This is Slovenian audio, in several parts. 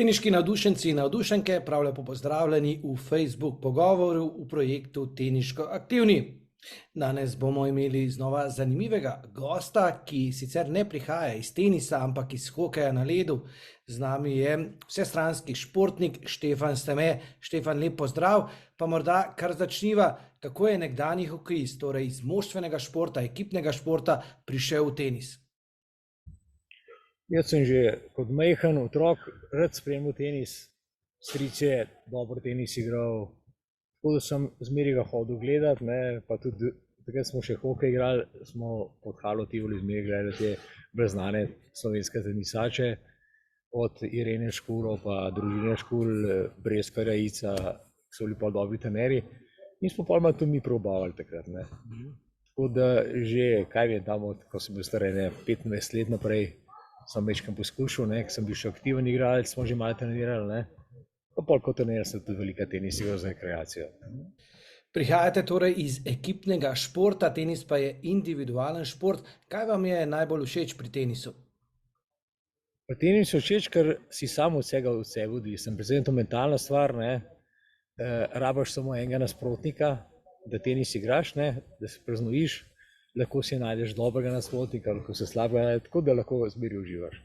Teniški navdušenci in navdušenke, prav lepo pozdravljeni v Facebook pogovoru v projektu Teniško aktivni. Danes bomo imeli znova zanimivega gosta, ki sicer ne prihaja iz tenisa, ampak iz hokeja na ledu. Z nami je vsestranski športnik Štefan Steme. Štefan, lep pozdrav, pa morda kar začniva, kako je nekdanji hokejist, torej iz moštvenega športa, ekipnega športa, prišel v tenis? Jaz sem že kot majhen otrok rad spremljal tenis, stric je dobro tenis igral, tako da sem zmeraj ga hodil gledat, pa tudi takrat smo še hokej igrali, smo pod halo Tivoli zmeraj gledali te brezznane slovenske tenisače, od Irene Škurov pa družine Škur, Breskvarja, Ica, so bili pa dobri trenerji in smo pa tudi mi probavali takrat. Tako da že, kaj vem, tam, ko sem bil star 25 let naprej, sem večkrat poskušal, ko sem bil še aktiven igralec, smo že malo trenirali, pa pol kot trener sem tudi velika tenis igral za rekreacijo. Prihajate torej iz ekipnega športa, tenis pa je individualen šport. Kaj vam je najbolj všeč pri tenisu? Pri tenisu všeč, ker si sam od vsega odvisen, predvsem to mentalna stvar, rabaš samo enega nasprotnika, da tenis igraš, da se preznojiš, lahko si najdeš dobrega nasprotnika, lahko se slabega, tako da lahko zmeraj uživaš.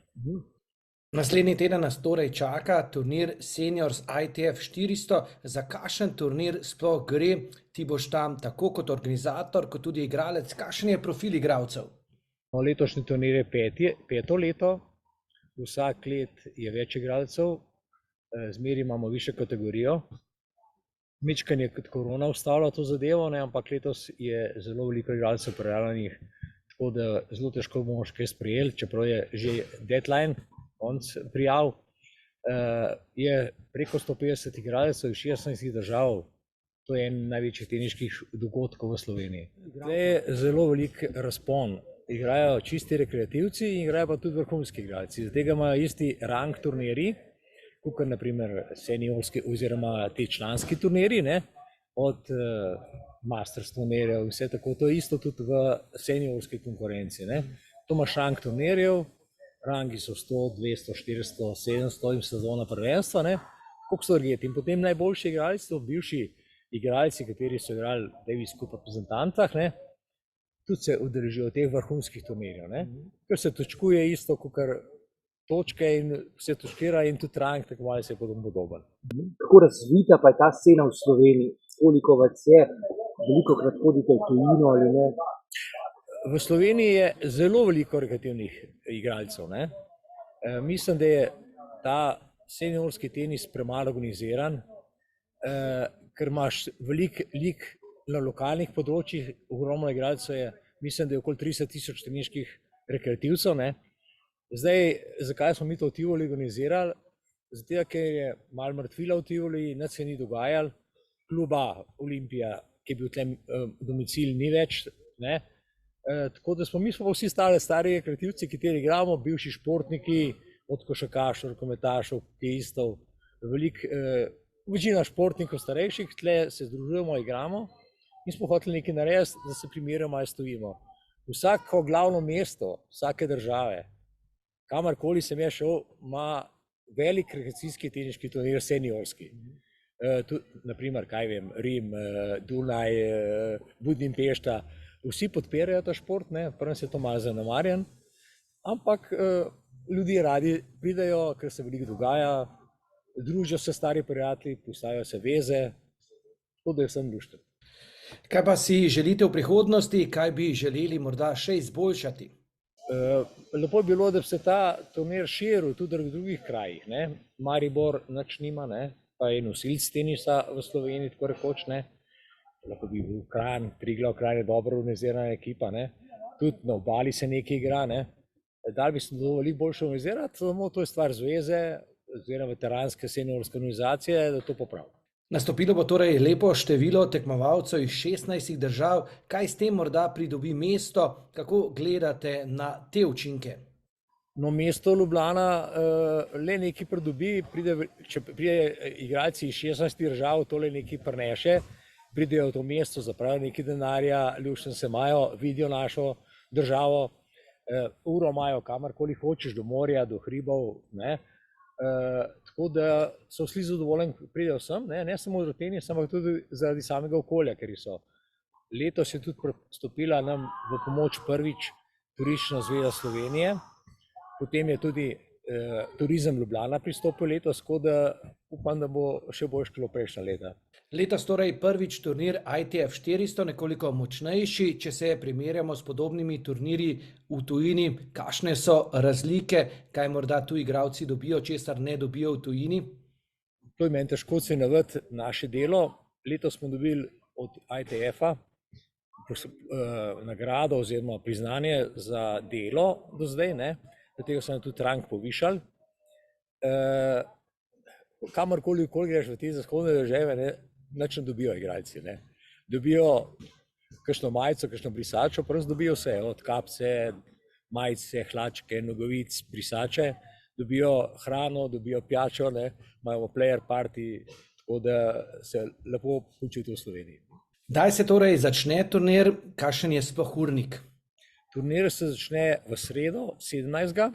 Naslednji teden nas torej čaka turnir Seniors ITF 400. Za kakšen turnir sploh gre? Ti boš tam tako kot organizator, kot tudi igralec. Kakšen je profil igralcev? Letošnji turnir je peto leto, vsak let je več igralcev, zmeraj imamo višjo kategorijo. Mičkanje kot korona ustavlja to zadevo, ampak letos je zelo veliko igralcev prijavljenih, tako da zelo težko bomo še kaj sprejeli, čeprav je že deadline, konc prijav. Je preko 150 igralcev iz 16 držav, to je en največjih teniških dogodkov v Sloveniji. Tukaj je zelo velik razpon, igrajo čisti rekreativci in igrajo pa tudi vrhunski igralci, zaradi tega imajo isti rang turnirji, kot naprimer seniorski oziroma te članski turnirji, od Masters turnirjev in vse tako, to je isto tudi v seniorski konkurenci. To imaš rang turnirjev, rangi so 100, 200, 400, 700 in sezona prvenstva, koliko so regeti. In potem najboljši igralci, to bivši igralci, kateri so igrali Davis Cup reprezentantah, tudi se udeležijo teh vrhunskih turnirjev, ker se točkuje isto, kot točke in vse točkira in tudi rang tekmovalec je podoben. Kako razvita pa je ta scena v Sloveniji? Koliko vas je? Velikokrat hodite v tujino ali ne? V Sloveniji je zelo veliko rekreativnih igralcev. Mislim, da je ta seniorski tenis premalo organiziran, ker imaš veliko lig na lokalnih področjih, ogromno igralcev je, mislim, da je okoli 30 000 teniških rekreativcev. Zdaj, zakaj smo mi to v Tivoli organizirali? Zato, ker je malo mrtvila v Tivoli, nič se ni dogajalo, kluba Olimpija, ki je bil tle domicil, ni več. Tako da mi smo vsi stari rekreativci, kateri igramo, bivši športniki, od košarkašev, rokometašev, hokejistov, večina športnikov starejših, tle se združujemo, igramo in smo hoteli nekaj narediti, da se primerjamo, malo stojimo. Vsako glavno mesto, vsake države, kamorkoli sem jaz šel, ima velik rekreacijski teniški turnir seniorski. Naprimer, kaj vem, Rim, Dunaj, Budimpešta, vsi podpirajo ta šport, prvo se to malo zanemarjen, ampak ljudje radi pridejo, ker se veliko dogaja, družijo se stari prijatelji, postavijo se veze, tako da sem lušten. Kaj pa si želite v prihodnosti, kaj bi želeli morda še izboljšati? Lepo bi bilo, da bi se ta turnir širil tudi v drugih krajih. Maribor nič nima, pa je nosilec tenisa v Sloveniji, tako rekoč. Lahko bi bil Kranj, Triglav, Kranj je dobro organizirana ekipa. Tudi na obali se nekaj igra. Dal bi se veliko boljše organizirati, samo to je stvar zveze oziroma veteranske seniorske organizacije, da to popravi. Nastopilo bo torej lepo število tekmovalcev iz 16 držav. Kaj s tem morda pridobi mesto? Kako gledate na te učinke? Mesto Ljubljana le nekaj pridobi, če pride igralci iz 16 držav, to le nekaj prineše, pridejo v to mesto, zapravijo nekaj denarja, luštno se imajo, vidijo našo državo, uro imajo kamorkoli hočeš, do morja, do hribov, Tako da so vsi zadovoljni, ko pridejo sem, ne samo zaradi tenis, ampak tudi zaradi samega okolja, ker so. Letos je tudi pristopila nam v pomoč prvič Turistična zveza Slovenije, potem je tudi Turizem Ljubljana pristopil letos, tako da upam, da bo še boljše kot prejšnja leta. Letos torej prvič turnir ITF 400, nekoliko močnejši, če se primerjamo s podobnimi turnirji v tujini, kakšne so razlike, kaj morda tuji igralci dobijo, česar ne dobijo v tujini? To je meni težko ocenjevati naše delo. Letos smo dobili od ITF-a nagrado oziroma priznanje za delo do zdaj, ne? Tega so nam tudi rang povišali. Kamorkoli greš v te zahodne države, nič ne dobijo igralci. Ne? Dobijo kakšno majico, kakšno brisačo, prav dobijo vse, od kapce, majice, hlačke, nogavic, brisače, dobijo hrano, dobijo pijačo, imajo player party, tako da se lepo počutijo v Sloveniji. Kdaj se torej začne turnir, kakšen je sploh urnik? Turnir se začne v sredo, 17.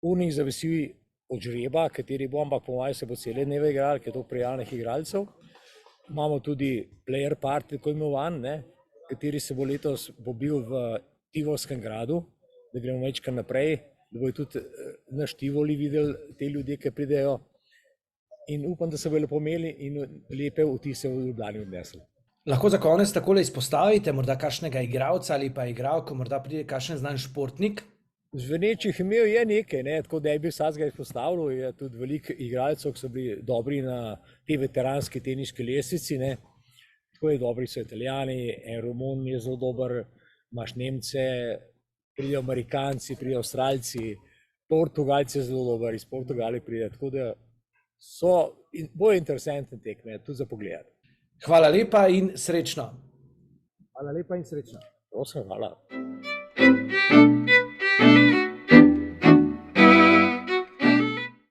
Urnik zavisi od žreba, kateri bo, ampak po mojem se bo cele dneve igrali, ker je to prijavljenih igralcev. Imamo tudi player party, tako imenovan, kateri se bo letos bil v Tivolskem gradu, da gremo večkrat naprej, da bojo tudi naš Tivoli videli te ljudje, ki pridejo. In upam, da se bojo lepo imeli in lepe vtise v Ljubljani odnesli. Lahko za konec takole izpostavite morda kakšnega igralca ali pa igralko, morda pride kakšen znan športnik? Zvenečih imen je nekaj, tako da je bil vsakega izpostavil, je tudi veliko igralcev, ki so bili dobri na te veteranski teniški lestvici. Tako je dobri so Italijani, en Romun je zelo dober, imaš Nemce, pridejo Amerikanci, pridejo Avstralci, Portugalci je zelo dober, iz Portugalije pride, tako da so bolj interesantne tekme, tudi za pogled. Hvala lepa in srečno. Hvala lepa in srečno. Prosim, hvala.